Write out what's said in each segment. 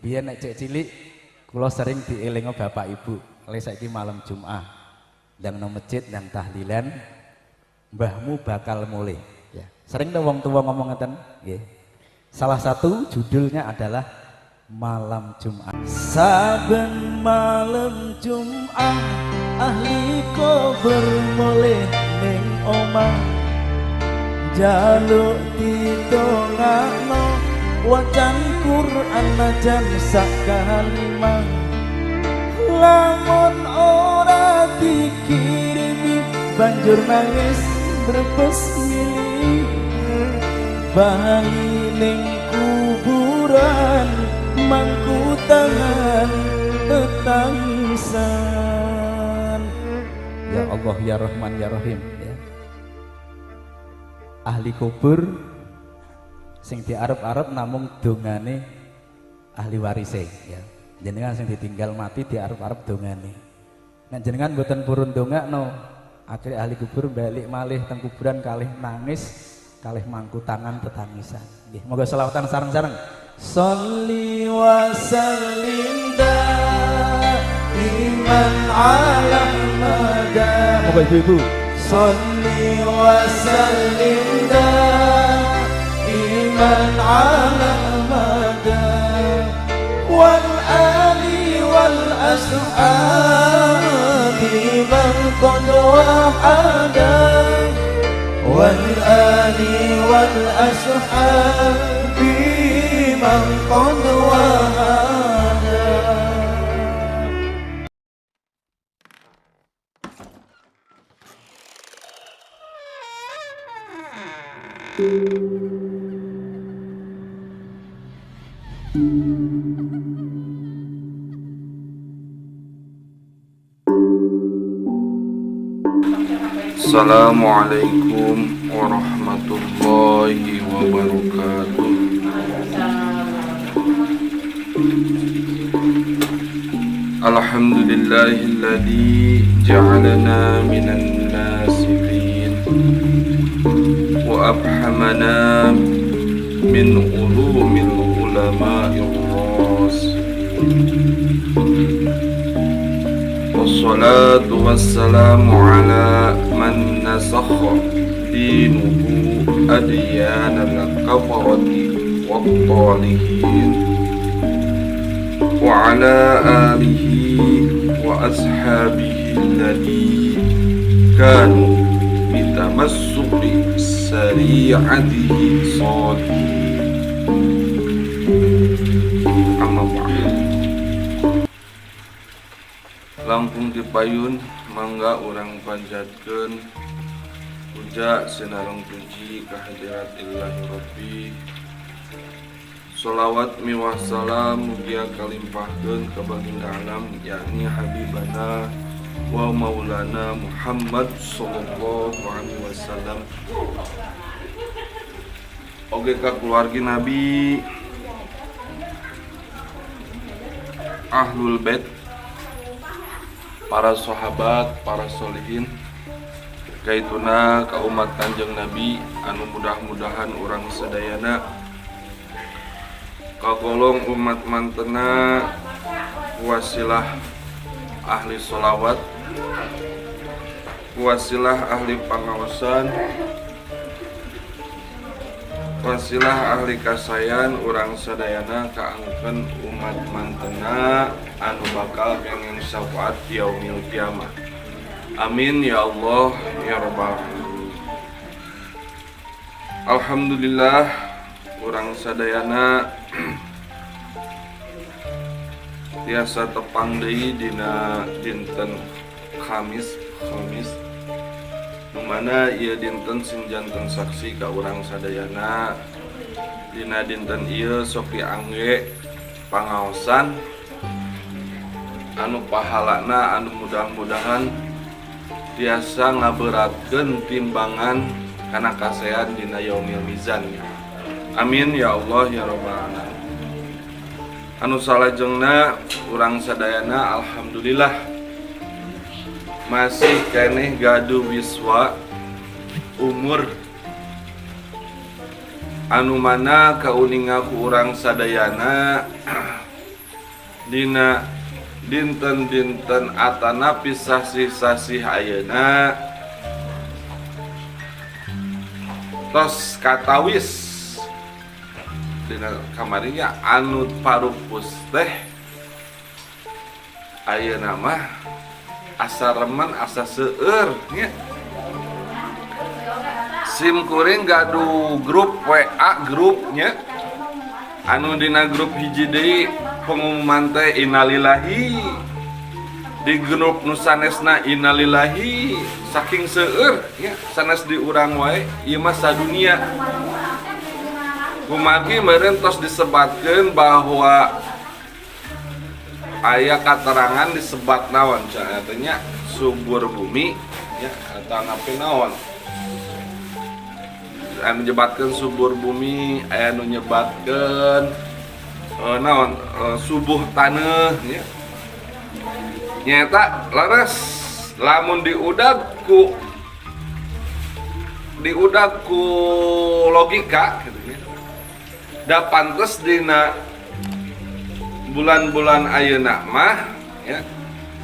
Biyen nek cek cilik kula sering dielingo bapak ibu, oleh saiki malam Jumat ndang nang masjid ndang tahlilan mbahmu bakal mulih ya. Sering tuh wong tua ngomong ngeten nggih. Salah satu judulnya adalah malam Jumat. Saben malam Jumat ahli kober mulih ning omah jaluk ditongakno wacan Quran najan sakalimah lamun ora dikirimi banjur nangis brebes milih bali ning kuburan mangku tangan tetangisan. Ya Allah ya Rahman ya Rahim ya. Ahli kubur sing diarep-arep namung dongane ahli warise ya. Jenengan sing ditinggal mati diarep-arep dongane. Nek jenengan mboten purun dongakno, akhire ahli kubur balik malih teng kuburan kalih nangis, kalih mangku tangan tetangisan. Nggih, moga selawatan sareng-sareng. Sholli wa sallim iman ala mada. Moga ibu-ibu. Sholli wa sallim iman ala mada wal ali wal ashabi man qad wahada wal ali wal ashabi man qad wahada. Assalamualaikum warahmatullahi wabarakatuh. Alhamdulillahilladzi ja'alana minan nasihin wa abhamana min ulumil ulama'ir rasihin. Wassalatu wassalamu ala man nasakha dinuhu adyanal kafarati wattalihin wa ala alihi wa ashabihi alladhi kanu bitamassuki sari'atihi salihin. Amma ba'd. Langkung dipayun mangga urang panjatkeun puja sinareng puji kahadirat Ilahi Rabbi. Sholawat miwah salam mugia kalimpahkeun ka baginda alam yakni Habibana wa Maulana Muhammad sallallahu alaihi wasallam. Oge ka keluarga Nabi, Ahlul Bait, para sahabat, para solihin, kaituna ka umat Kanjeng Nabi anu mudah-mudahan urang sadayana kagolong umat mantena wasilah ahli sholawat, wasilah ahli pangaosan, Wasilah ahli kasayan urang sadayana kaangkeun umat mantena anu bakal kenging syafaat yaumil kiamah. Amin ya Allah ya rabbal alamin. Alhamdulillah urang sadayana tiasa tepang deui dina dinten Kamis mana ieu dinten sinjanten saksi ka urang sadayana. Dina dinten ieu sok diangge pangaosan anu pahalana anu mudah-mudahan tiasa ngaberatkeun timbangan kana kasehan dina yaumil mizan. Amin ya Allah ya rabbal alamin. Anu salajengna urang sadayana alhamdulillah masih keneh gaduh wiswa umur anu mana kauninga ku urang sadayana dina dinten-dinten atanapi sasih-sasih ayeuna tos katawis dina kamarinya anu parupus teh ayeuna mah asa remen asa seueur nya. Sim kuring gaduh grup WA grupnya anu dina grup hiji deui pengumuman teh innalillahi, di grup nu sanesna innalillahi, saking seueur nya sanes di urang wae ieu mah sadunia. Kumagi meureun tos disebatkeun bahwa aya katerangan disebat naon artinya subur bumi ya atau napi naon anu nyebatkeun subur bumi aya nu nyebatkeun naon subuh taneuh ya nyata leres lamun diudag ku logika gitu ya da pantes dina bulan-bulan ayeuna mah ya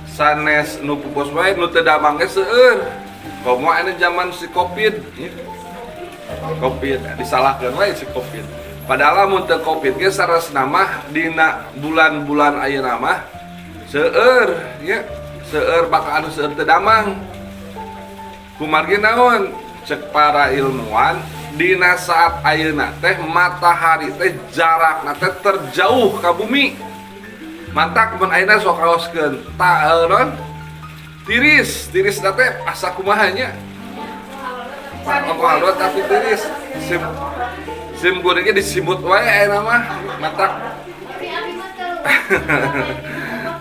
sanes nu pupus wae nu teu damang ge seueur. Komo anu zaman si Covid ya. Covid disalahkeun wae si Covid. Padahal mun teu Covid ge saresna mah dina bulan-bulan ayeuna mah seueur ya. Seueur bakal anu seueur teu damang. Kumargi naon? Cek para ilmuwan dina saat ayeuna teh matahari teh jarakna teh terjauh ka bumi. Mantak mun ayeuna sok kaoskeun taeuron tiris teh asa kumaha nya pokokna tapi tiris sim kuringnya disimut wae ayeuna mah mantak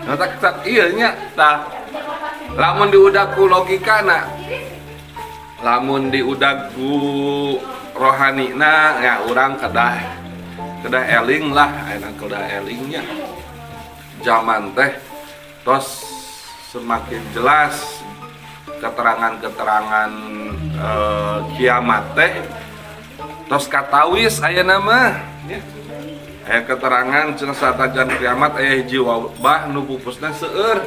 mantak ieu nya tah lamun diudag ku logikana lamun diudag ku rohanina ya urang kedah eling lah ayeuna kedah elingnya zaman teh tos semakin jelas keterangan-keterangan kiamat teh tos katawis ayeuna mah ya. Aya keterangan cenah satajan kiamat aya hiji wabah nu pupusna seueur.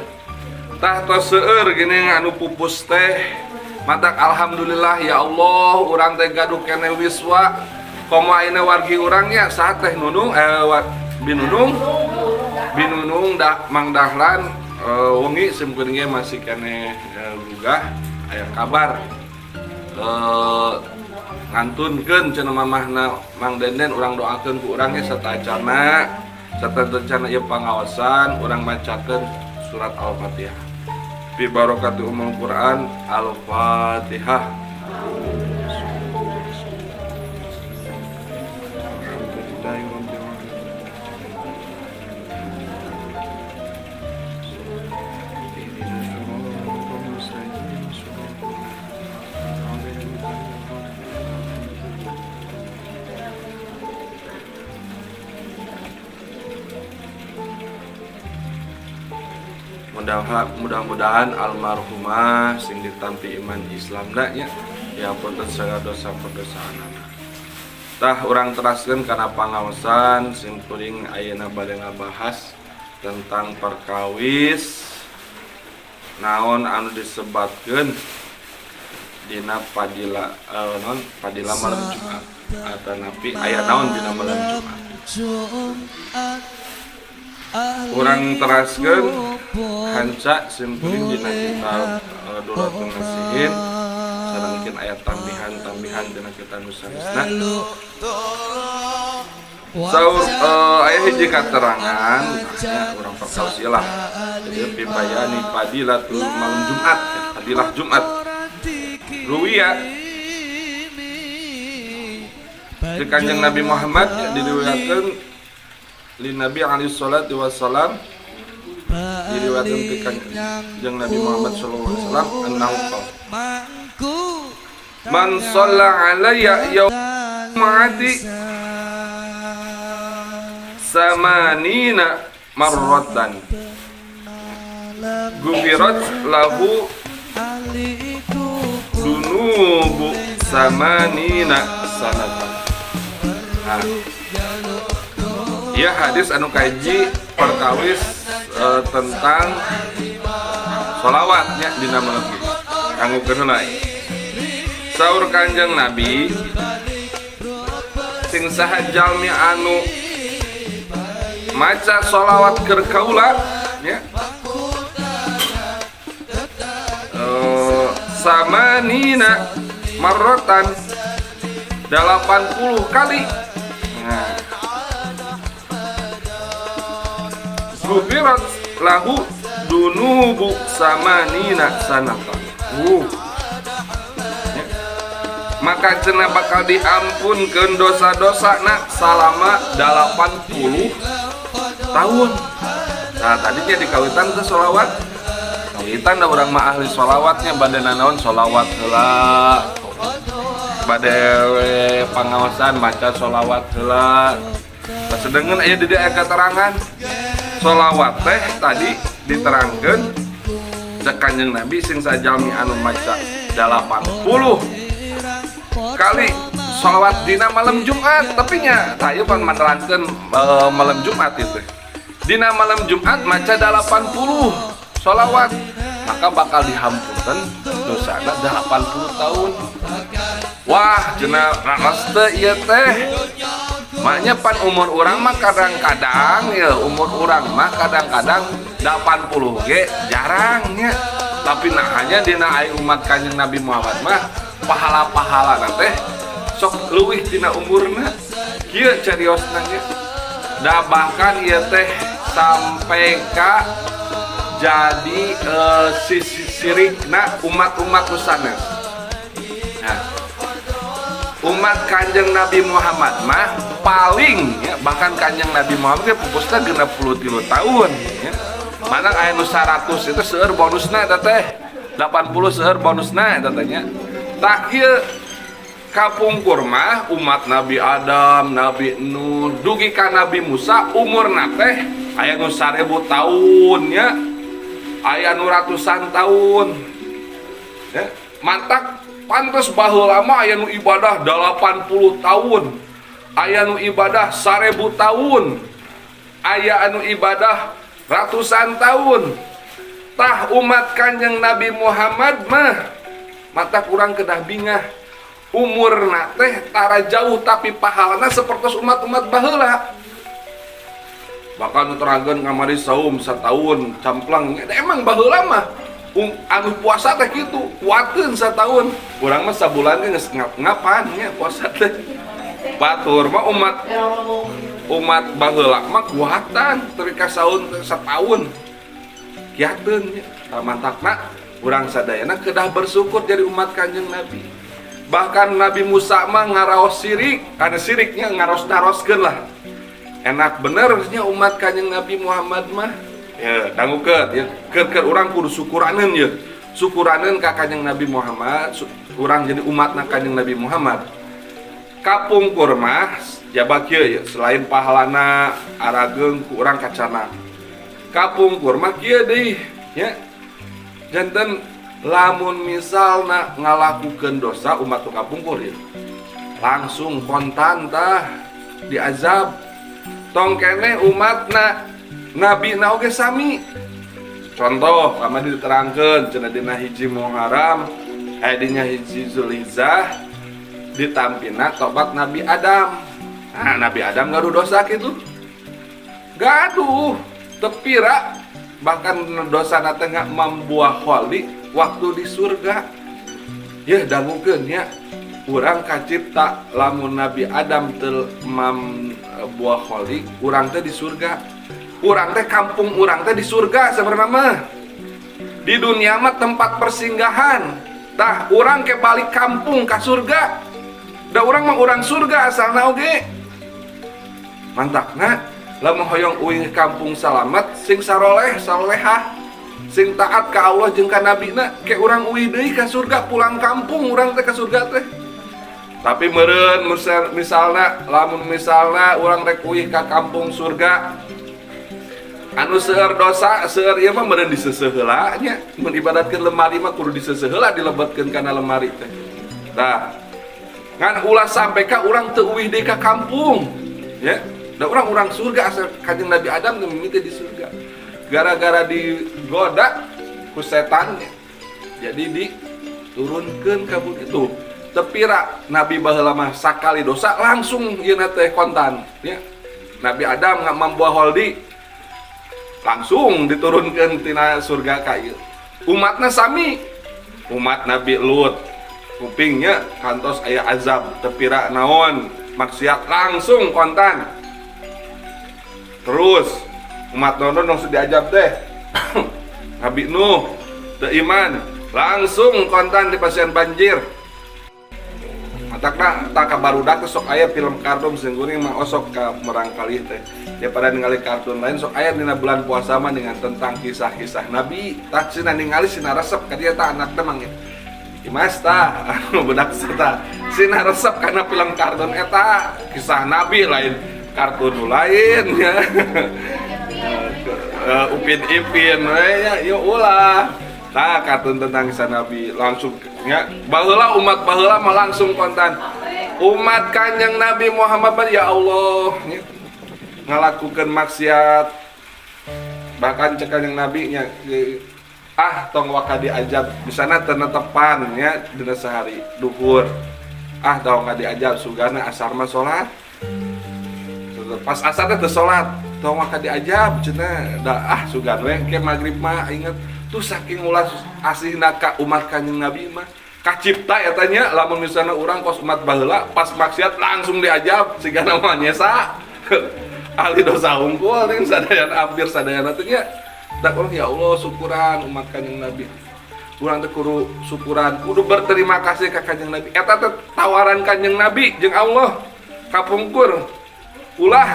Tah tos seueur gini anu pupus teh matak alhamdulillah ya Allah urang teh gaduh keneh wiswa komo ayeuna wargi urangnya saha teh Nunung Binunung dak Mang Dahlan wengi sim kuring masih keneh gugah aya kabar ngantunkeun cenah mamahna Mang Denden urang doakeun ku urang ge satacana rencana ieu pangaosan urang macakeun surat Al-Fatihah bi barokati umul Quran Al-Fatihah. Mudah-mudahan almarhumah sing ditampi iman Islamna nya ya punten segala dosa perdosaanna. Tah urang teraskeun kana pangaosan sing kuring ayeuna bade ngabahas tentang perkawis naon anu disebatkeun dina padila non padila malam Jumat atau napi aya naon dina malam Jumat. Urang teraskeun hanca simpuling dina kitab Duratul Nasihin sareng ayat tambihan dina kitab Nusanisna. Saur aya hiji katerangan urang perkausilah jadi pibayani padilatul malam Jumat padilah Jumat ruwiya di Kanjeng Nabi Muhammad diriwayatkeun li Nabi alaihi salatu wassalam diriwayatkeun ti Kanjeng Nabi Muhammad sallallahu alaihi wasallam annahu man shalla alayya yaumati samanina marratan gufirat lahu dunubu samanina sanatan. Nah, ya hadis anu kaji perkawis tentang sholawatnya dina malam kanggo keunai. Saur Kanjeng Nabi sing saha jalmi anu maca sholawat keur kaula nya samanina marrotan 80 kali. Nah, gufirat lahu dunubu samanina sanatan. Maka cenah bakal diampunkeun dosa-dosana salama 80 tahun. Nah, tadinya dikawitan ke sholawat. Kawitan da urang mah ahli sholawatnya bade nanaon sholawat heula. Bade pangaosan maca sholawat heula. Sasedengeun aya di dieu keterangan sholawat teh tadi diterangkeun cek Kanjeng Nabi sing sajalmi anu maca 80 kali sholawat dina malam Jumat. Tapi nya tah ieu pan menerangkeun malam Jumat itu. Dina malam Jumat maca 80 sholawat maka bakal dihampunkan dosana 80 tahun. Wah cenah raos teu ieu teh. Maknya pan umur urang mah kadang-kadang ya umur urang mah kadang-kadang 80 ge jarangnya. Tapi nah hanya dina aya umat Kanjeng Nabi Muhammad mah pahala-pahala teh sok leuwih tina umurna. Kieu cariosna ge. Da bahkan ieu teh sampai ka jadi sirikna umat-umat sanes. Nah, umat Kanjeng Nabi Muhammad mah paling ya, bahkan Kanjeng Nabi Muhammad ge pupusna 63 tahun ya. Mana aya nu 100 itu seueur bonusna eta teh. 80 seueur bonusna eta teh nya. Tah ieu kapungkur mah umat Nabi Adam, Nabi Nuh, dugi ka Nabi Musa umurna teh aya nu 1000 tahun ya. Aya nu ratusan tahun. Ya, mantak pantes baheula mah aya nu ibadah 80 tahun. Aya nu ibadah 1000 tahun. Aya anu ibadah ratusan tahun. Tah umat Kanjeng Nabi Muhammad mah mata kurang kedah bingah. Umurna teh tara jauh tapi pahalana sapertos umat-umat baheula. Bakal nuterangkeun kamari saum satahun camplang. Emang baheula mah anu puasa teh kitu, kuateun satahun. Urang mah sabulan geus ngapan nya puasa teh. Batur mah umat baheula mah kuatan teu ka saun satahun. Kiateun nya. Mantakna urang sadayana kedah bersyukur jadi umat Kanjeng Nabi. Bahkan Nabi Musa mah ngaraos sirik, kana siriknya ngaros-naroskeun lah. Enak benernya umat Kanjeng Nabi Muhammad mah ya dangukeun ya keur urang kudu syukuraneun ya syukuraneun ka Kanjeng Nabi Muhammad urang jadi umatna Kanjeng Nabi Muhammad kapungkur mah jaba kieu ya selain pahalana arageun ku urang kacana kapungkur mah kieu deui ya janten lamun misalna ngalakukeun dosa umat tu kapungkur ya langsung kontan tah diazab. Tong kene umatna Nabi na oge sami. Contoh kama diterangkeun cenah dina hiji Muharram Adinya hiji Zulhijjah ditampina tobat Nabi Adam. Nah, Nabi Adam gaduh dosa gitu. Gaduh, tepira bahkan dosa tengah membuah kholi waktu di surga. Ya dangukeun nya urang kacipta lamun Nabi Adam teu buah kholi, urang teh di surga. Urang teh kampung urang teh di surga sebenarnya mah. Di dunia mah tempat persinggahan. Tah urang ke balik kampung ka surga. Da urang mah urang surga asalna oge. Mantakna lamun hoyong uing kampung salamet sing saroleh salehah sing taat ka Allah jeung ka nabina ke urang uih deui ka surga pulang kampung urang teh ka surga teh. Tapi meureun misalna lamun misalna urang rek uih ka kampung surga anu seueur dosa seueur ieu mah meureun diseseuh heula nya. Mun ibadatkeun lemari mah kudu diseseuh heula dilebetkeun kana lemari teh. Tah ngan ulah sampai ka urang teu uih deui ka kampung ya. Da urang surga asal Kanjeng Nabi Adam geus mimiti di surga. Gara-gara digoda ku setan jadi diturunkeun ka bumi itu. Tepira Nabi baheula mah sakali dosa langsung ieu teh kontan ya. Nabi Adam mambuah holdi langsung diturunkeun tina surga ka ieu. Umatna sami. Umat Nabi Lut kupingnya kantos aya azab tepira naon maksiat langsung kontan. Terus umat nono dong diajab teh Nabi Nuh teu iman langsung kontan di pasien banjir. Matakna tak kabarudak sok aya film kartun sing geuning mah osok ka merang kalih teh. Ya pada ningali kartun lain sok aya dina bulan puasa mah dengan tentang kisah-kisah Nabi. Tak cenah ningali sina resep ka dieu tah anak teh mangge. Imas tah anu budak tah sina resep kana film kartun eta kisah Nabi lain kartun lain ya. Upin Ipin ya yuk ulah. Nah kartun tentang kisah Nabi langsung ya baheula umat baheula mah langsung kontan. Umat Kanjeng Nabi Muhammad ya Allah ya, ngalakukeun maksiat bahkan cek Kanjeng Nabi nya tong waka diajab bisana teu netepan ya dina sehari duhur tong diajab sugana asar mah salat. Pas asar teh salat tong maka diajab cenah da sugan we ke magrib mah inget tuh saking ulah asihna ka umat Kanjeng Nabi mah kacipta eta nya lamun misalna urang kos umat baheula pas maksiat langsung diajab sigana mah nyesa ahli dosa hungkul teh sadayana hampir sadayana teh nya da ya Allah syukuran umat Kanjeng Nabi urang teh kudu syukuran kudu berterima kasih ka Kanjeng Nabi eta teh tawaran Kanjeng Nabi jeung Allah kapungkur ulah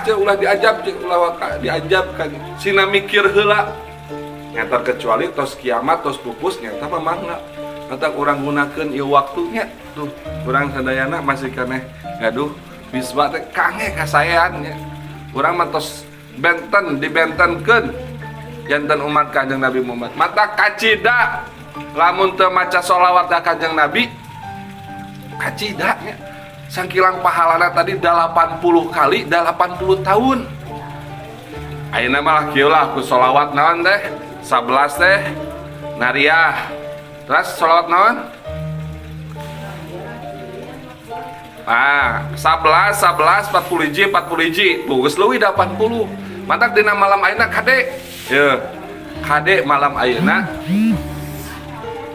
diajab kan sina mikir heula nyata kecuali tos kiamat tos pupus nyata mah mangga nyata urang gunakeun ieu waktunya tuh urang sadayana masih keneh gaduh biswa teh kange kasayan nya urang mah tos benten dibentenkeun janten umat Kanjeng Nabi Muhammad mata kacida lamun teu maca sholawat ka Kanjeng Nabi kacida nya sangkilang pahalana tadi 80 kali 80 tahun. Ayeuna mah kieu lah ku sholawat naon teh 11 teh nariah. Terus sholawat naon? 11 40 hiji geus leuwih 80. Matak dina malam ayeuna kade. Ye. Kade malam ayeuna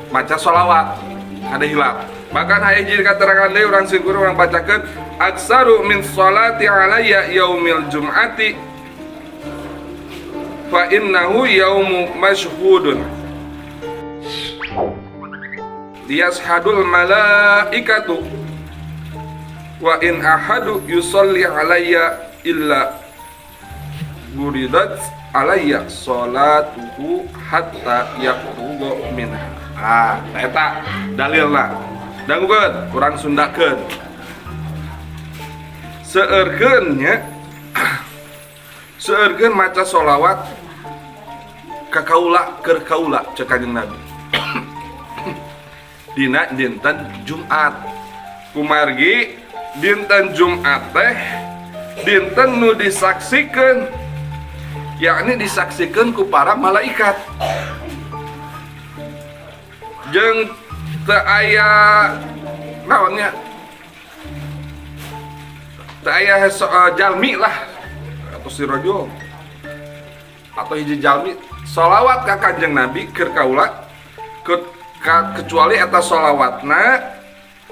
maca sholawat. Kade hilap. Bahkan aya hiji katerangan deui urang singkur urang bacakeun aksaru min sholati alayya yaumil jum'ati fa innahu yaumu mashhudun yashhadul malaikatu wa in ahadu yusolli alayya illa buridat alayya sholatuhu hatta yaqtuba minha. Eta dalilna dangukeun urang sundakeun seueurkeun nya seueurkeun maca sholawat ka kaula keur kaula cek Kanjeng Nabi dina dinten Jumat kumargi dinten Jumat teh dinten nu disaksikeun yakni disaksikeun ku para malaikat jeung teu aya naonnya teu aya jalmi lah atau si rojol atau hiji jalmi sholawat ka Kanjeng Nabi keur kaula kecuali eta sholawatna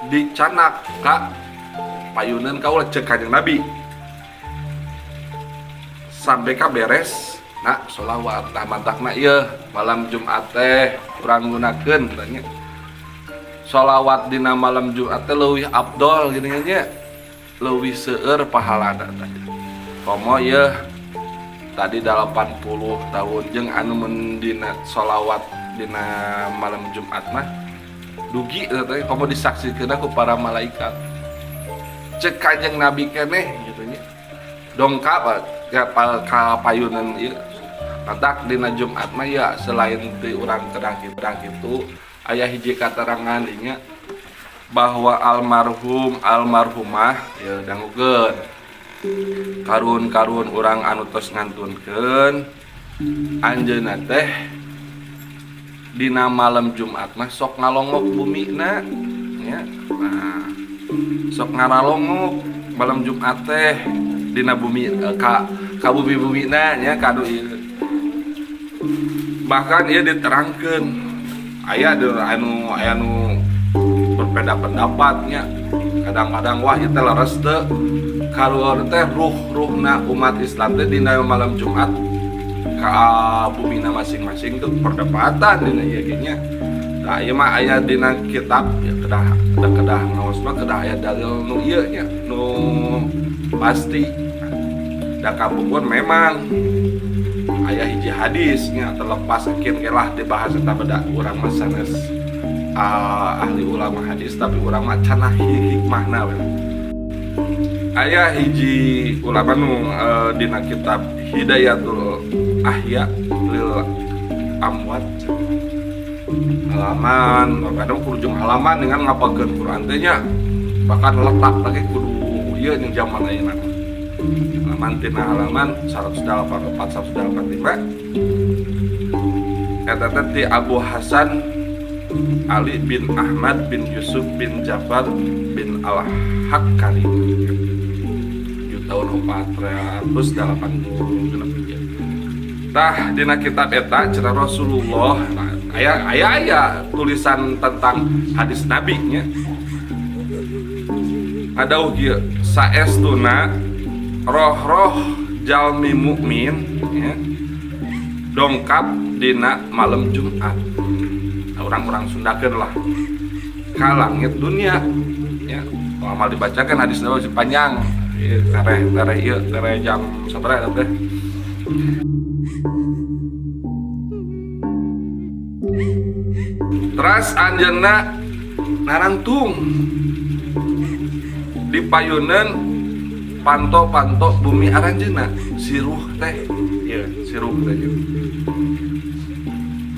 dicanak ka payunan kaula cek Kanjeng Nabi sampai ka beres nah sholawat tah mantakna ieu malam Jumat teh urang gunakeun katanya sholawat dina malam Jumat teh leuwih afdol gini nya leuwih seueur pahalana tadi komo ieu tadi 80 tahun jeung anu mendina sholawat dina malam Jumat mah dugi tadi komo disaksikeun ku para malaikat cek Kanjeng Nabi keneh gitu nya dongkap ka payunan ieu matak dina Jumat mah ya selain ti urang kedah kitu aya hiji katerangan dinya bahwa almarhum almarhumah ya dangukeun karun urang anu tos ngantunkeun anjeunna teh dina malam Jumat mah sok ngalongok bumina ya nah sok ngaralongok malam Jumat teh dina bumi ka bumi-bumina nya kanu ieu bahkan ieu diterangkeun aya anu berbeda pendapatnya kadang-kadang wah ieu teh leres teu kaluar teh ruhna umat Islam teh dina malam Jumat ka bumina masing-masing tuh perdebatan dina ieu ge nya nah ieu mah aya dina kitab ya kedah ngaos mah kedah aya dalil nu ieu nya nu pasti da kabukuan memang aya hiji hadisnya terlepas akin kelah dibahas eta beda urang mah sanes ahli ulama hadis tapi urang mah cenah hikmahna we aya hiji ulama nu dina kitab Hidayatul Ahya lil Amwat halaman kadang kurjung halaman dengan ngapalkeun Quran teh nya bahkan letak lagi kudu ieu nya zaman ayeuna halaman tina halaman 184 185 eta teh ti Abu Hasan Ali bin Ahmad bin Yusuf bin Jafar bin Al-Hakkari tahun 480 tah dina kitab eta cenah Rasulullah aya tulisan tentang hadis Nabi nya ada ugi saestuna roh-roh jalmi mukmin ya, dongkap dina malam Jumat orang-orang Sundakeun lah ka langit dunia ya amal dibacakan hadis Nabi panjang tere jam sabaraha teh teras anjeunna narantung di payunan panto bumi aranjeunna siruh teh ieu siruh teh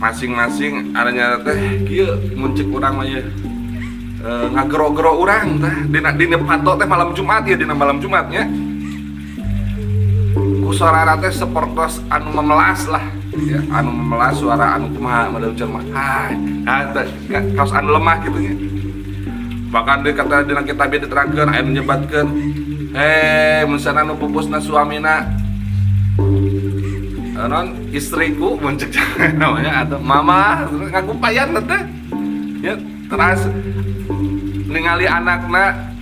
masing-masing aranya teh kieu mun ceuk urang mah ieu ngagero-gero urang teh dina panto teh malam Jumat ya dina malam Jumat nya ku suarana teh sapertos anu memelas lah ya anu memelas suara anu kumaha model cenah kaos anu lemah kitu nya bahkan dia kata dina kitab diterangkeun aya menyebatkeun misalnya nu pupusna suamina non istriku muncul namanya atau mama ngaku payan teh ya terus ningali anakna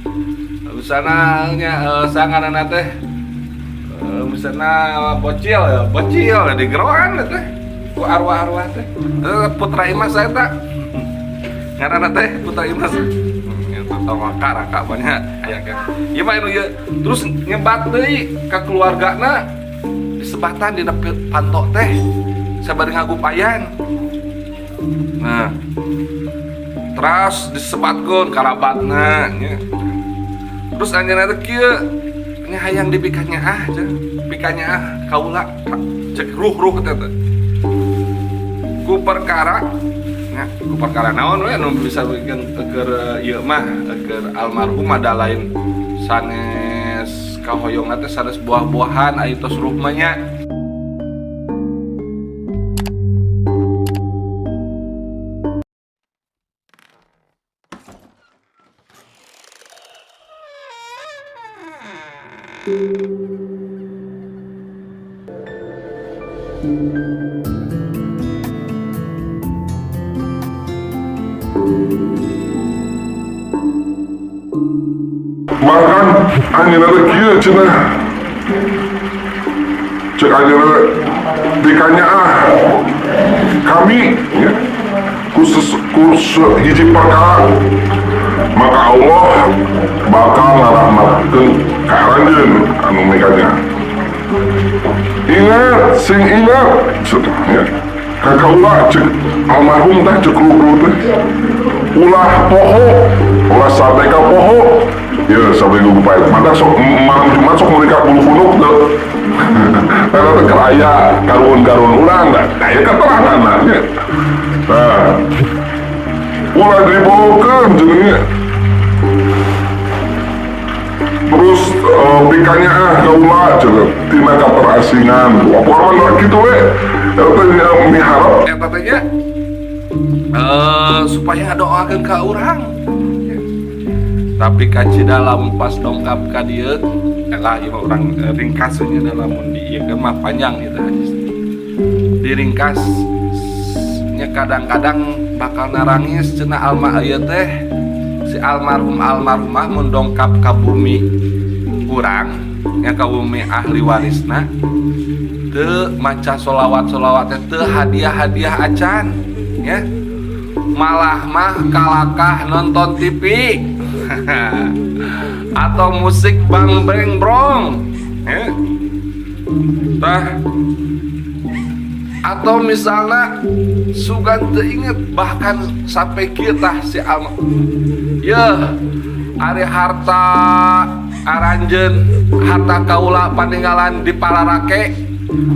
misalnya sanganana teh misalnya bocil di geroan teh ku arwah teh putra Imas saya tak ngaranna teh putra Imas atau raka banyak aya kan ieu mah anu ieu terus nyebat deui ka keluargana disebatan dina panto teh sabari ngagupayan nah terus disebatkeun karabatna nya terus anjeunna teh kieu nya hayang dipikanya pikanya kaula cek ruh teh ku perkara nah, ku perkara naon we anu bisa bikin keur ieu mah keur almarhum ada lain sanes kahoyongna teh sanes buah-buahan aya tos ruh mah nya Bahkan hanya ada kia cina cek aja dikanya kami ya, khusus hiji perkara maka Allah bakal ngarahmatkeun ka ranjeun anu meganya. Ingat sing ingat ya kakaula cek almarhum teh cek ruh teh ulah poho ulah sampai ka poho ya sampai gue pahit mata sok malam Jumat sok mereka bulu funuk tuh karena tuh keraya karun ulang nah ya keterangan nah ya nah ulah dibawakan jadinya terus pikanya kaula juga tina keterasingan apa orang gitu katanya miharap katanya supaya doakan ke orang tapi kaci dalam pas dongkap ka dieu lah ieu orang ringkasnya dalam di ieu mah panjang gitu diringkasnya kadang-kadang bakal narangis cenah alma ieu teh si almarhumah mendongkap ka bumi urang nya ka bumi ahli warisna teu maca sholawat teh teu hadiah acan ya malah mah kalakah nonton TV atau musik bang breng brong atau misalnya sugan teringet bahkan sampai kita si alma ya ari harta aranjen harta kaula paninggalan di Palarake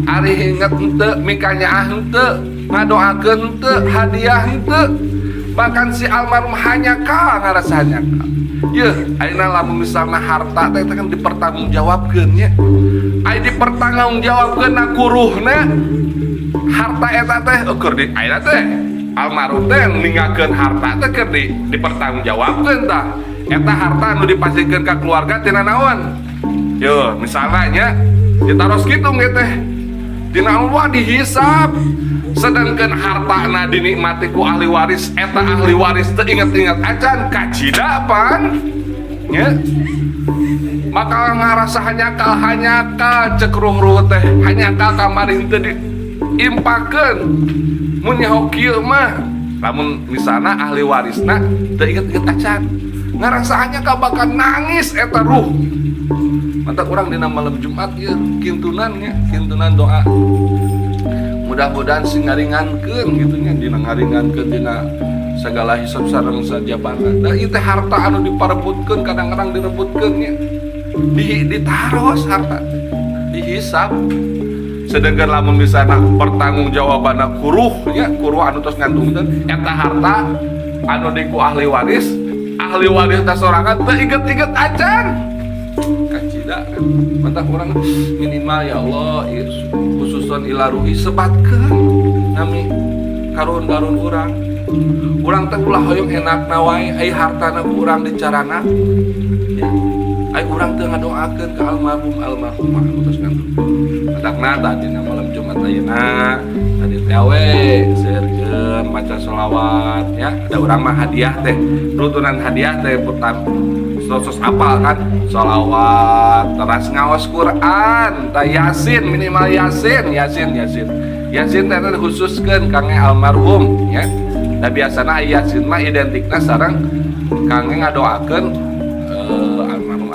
ari inget henteu mikanya henteu ngadoakeun henteu hadiah henteu bahkan si almarhum hanya ka ngarasanya ka ya ayeuna lamun misalna harta teh kan dipertanggungjawabkeun nya aya dipertanggungjawabkeun na kuruhna harta eta teh keur di ayeuna teh almarhum teh ninggalkeun harta teh keur dipertanggungjawabkeun tah eta harta anu dipasikeun ka keluarga tina naon yo misalna nya ditaros kitu ge teh dina Allah dihisab sedangkan hartana dinikmati ku ahli waris eta ahli waris teu inget-inget acan kacida pan ya maka ngarasa hanya cek ruh teh hanya kamari teu diimpakeun mun nyaho kieu mah lamun misalna ahli warisna teu inget-inget acan ngarasa hanya bakal nangis eta ruh mata urang dina malam Jumat ieu kintunan doa mudah-mudahan sing ngaringankeun gitu nya dina ngaringankeun dina segala hisab sareng sajabana da ieu teh harta anu diparebutkeun kadang-kadang direbutkeun nya ditaros harta dihisab sedangkan lamun misalna pertanggungjawabanna kuruh anu tos ngantungkeun eta harta anu di ku ahli waris teh sorangan teu inget-inget acan kacida kan mantap orang minimal ya Allah khususon ilaruhi sebatkeun nami karun-karun urang teh ulah hoyong enakna wae ai hartana urang dicarana ya ai urang teu ngadoakeun ka almarhumah terus ngantuk adakna tadi dina malam Jumat ayeuna tadi teh we seueurkeun maca sholawat ya ada urang mah hadiah teh rutunan hadiah teh pertama sos apal kan sholawat terus ngawas Quran ta yasin minimal yasin teh khususkeun kangge almarhum ya da biasana yasin mah identikna sareng kangge ngadoakeun almarhum